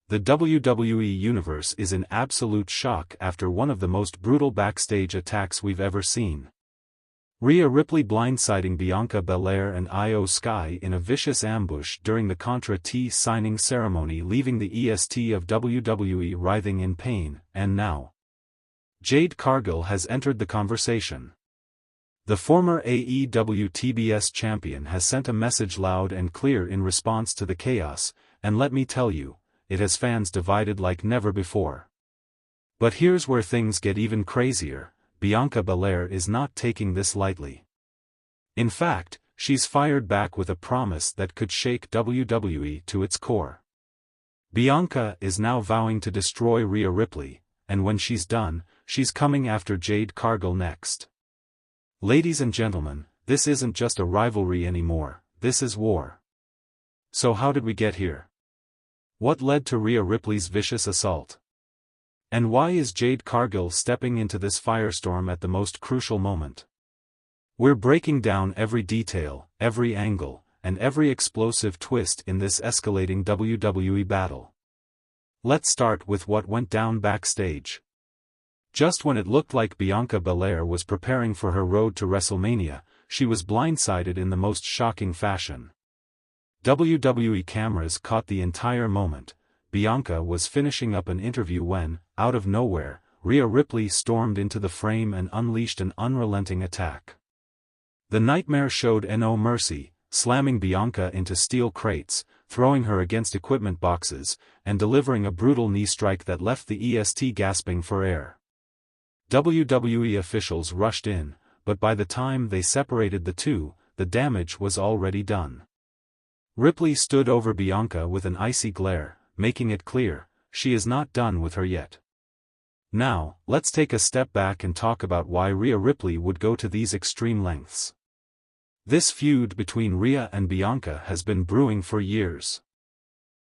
The WWE Universe is in absolute shock after one of the most brutal backstage attacks we've ever seen. Rhea Ripley blindsiding Bianca Belair and Io Sky in a vicious ambush during the Contra T signing ceremony, leaving the EST of WWE writhing in pain, and now Jade Cargill has entered the conversation. The former AEW TBS champion has sent a message loud and clear in response to the chaos, and let me tell you, it has fans divided like never before. But here's where things get even crazier. Bianca Belair is not taking this lightly. In fact, she's fired back with a promise that could shake WWE to its core. Bianca is now vowing to destroy Rhea Ripley, and when she's done, she's coming after Jade Cargill next. Ladies and gentlemen, this isn't just a rivalry anymore, this is war. So how did we get here? What led to Rhea Ripley's vicious assault? And why is Jade Cargill stepping into this firestorm at the most crucial moment? We're breaking down every detail, every angle, and every explosive twist in this escalating WWE battle. Let's start with what went down backstage. Just when it looked like Bianca Belair was preparing for her road to WrestleMania, she was blindsided in the most shocking fashion. WWE cameras caught the entire moment. Bianca was finishing up an interview when, out of nowhere, Rhea Ripley stormed into the frame and unleashed an unrelenting attack. The Nightmare showed no mercy, slamming Bianca into steel crates, throwing her against equipment boxes, and delivering a brutal knee strike that left the EST gasping for air. WWE officials rushed in, but by the time they separated the two, the damage was already done. Ripley stood over Bianca with an icy glare, making it clear, she is not done with her yet. Now, let's take a step back and talk about why Rhea Ripley would go to these extreme lengths. This feud between Rhea and Bianca has been brewing for years.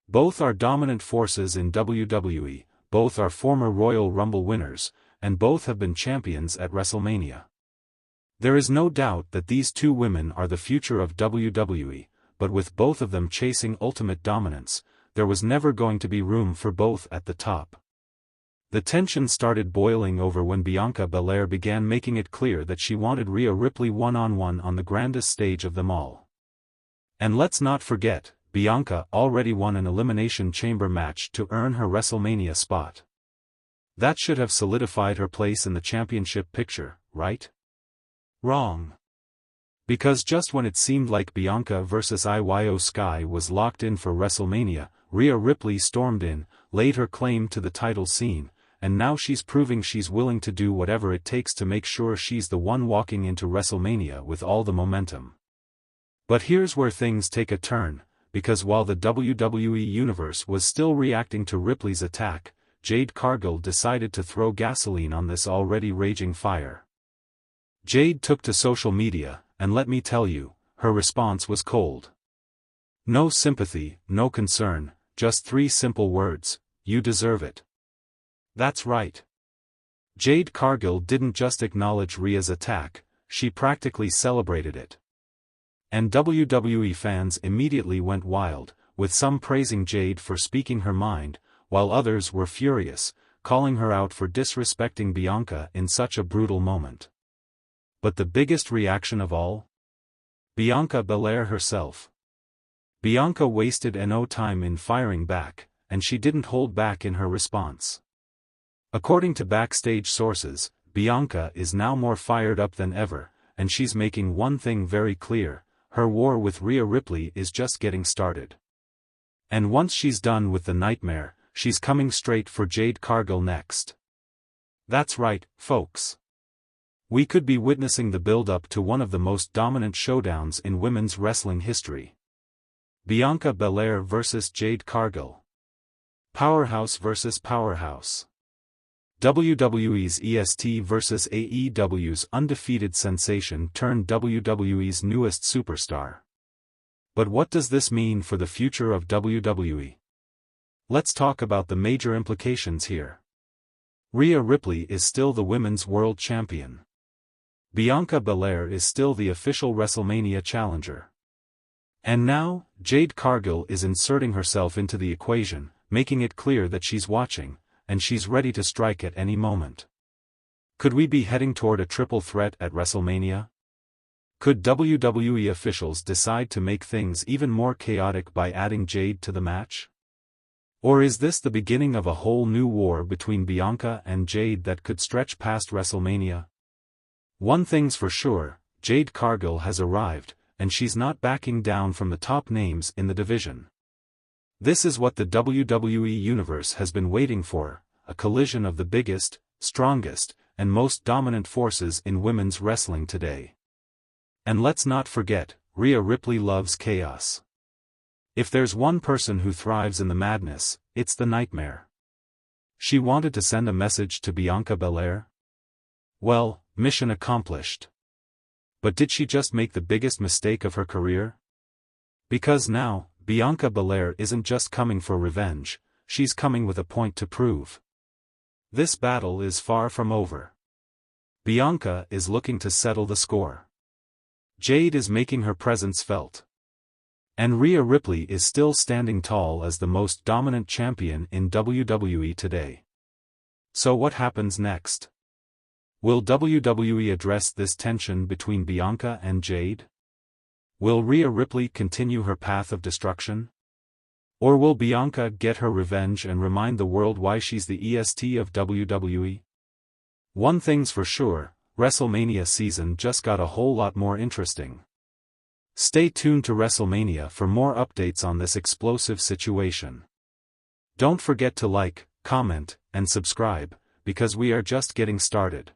Both are dominant forces in WWE, both are former Royal Rumble winners, and both have been champions at WrestleMania. There is no doubt that these two women are the future of WWE, but with both of them chasing ultimate dominance, there was never going to be room for both at the top. The tension started boiling over when Bianca Belair began making it clear that she wanted Rhea Ripley one-on-one on the grandest stage of them all. And let's not forget, Bianca already won an Elimination Chamber match to earn her WrestleMania spot. That should have solidified her place in the championship picture, right? Wrong. Because just when it seemed like Bianca vs Io Sky was locked in for WrestleMania, Rhea Ripley stormed in, laid her claim to the title scene, and now she's proving she's willing to do whatever it takes to make sure she's the one walking into WrestleMania with all the momentum. But here's where things take a turn, because while the WWE Universe was still reacting to Ripley's attack, Jade Cargill decided to throw gasoline on this already raging fire. Jade took to social media, and let me tell you, her response was cold. No sympathy, no concern, just 3 simple words: you deserve it. That's right. Jade Cargill didn't just acknowledge Rhea's attack, she practically celebrated it. And WWE fans immediately went wild, with some praising Jade for speaking her mind, while others were furious, calling her out for disrespecting Bianca in such a brutal moment. But the biggest reaction of all? Bianca Belair herself. Bianca wasted no time in firing back, and she didn't hold back in her response. According to backstage sources, Bianca is now more fired up than ever, and she's making one thing very clear: her war with Rhea Ripley is just getting started. And once she's done with the Nightmare, she's coming straight for Jade Cargill next. That's right, folks. We could be witnessing the build-up to one of the most dominant showdowns in women's wrestling history. Bianca Belair vs Jade Cargill. Powerhouse vs Powerhouse. WWE's EST vs AEW's undefeated sensation turned WWE's newest superstar. But what does this mean for the future of WWE? Let's talk about the major implications here. Rhea Ripley is still the women's world champion. Bianca Belair is still the official WrestleMania challenger. And now, Jade Cargill is inserting herself into the equation, making it clear that she's watching, and she's ready to strike at any moment. Could we be heading toward a triple threat at WrestleMania? Could WWE officials decide to make things even more chaotic by adding Jade to the match? Or is this the beginning of a whole new war between Bianca and Jade that could stretch past WrestleMania? One thing's for sure, Jade Cargill has arrived, and she's not backing down from the top names in the division. This is what the WWE Universe has been waiting for, a collision of the biggest, strongest, and most dominant forces in women's wrestling today. And let's not forget, Rhea Ripley loves chaos. If there's one person who thrives in the madness, it's the Nightmare. She wanted to send a message to Bianca Belair? Well, mission accomplished. But did she just make the biggest mistake of her career? Because now, Bianca Belair isn't just coming for revenge, she's coming with a point to prove. This battle is far from over. Bianca is looking to settle the score. Jade is making her presence felt. And Rhea Ripley is still standing tall as the most dominant champion in WWE today. So what happens next? Will WWE address this tension between Bianca and Jade? Will Rhea Ripley continue her path of destruction? Or will Bianca get her revenge and remind the world why she's the EST of WWE? One thing's for sure, WrestleMania season just got a whole lot more interesting. Stay tuned to WrestleMania for more updates on this explosive situation. Don't forget to like, comment, and subscribe, because we are just getting started.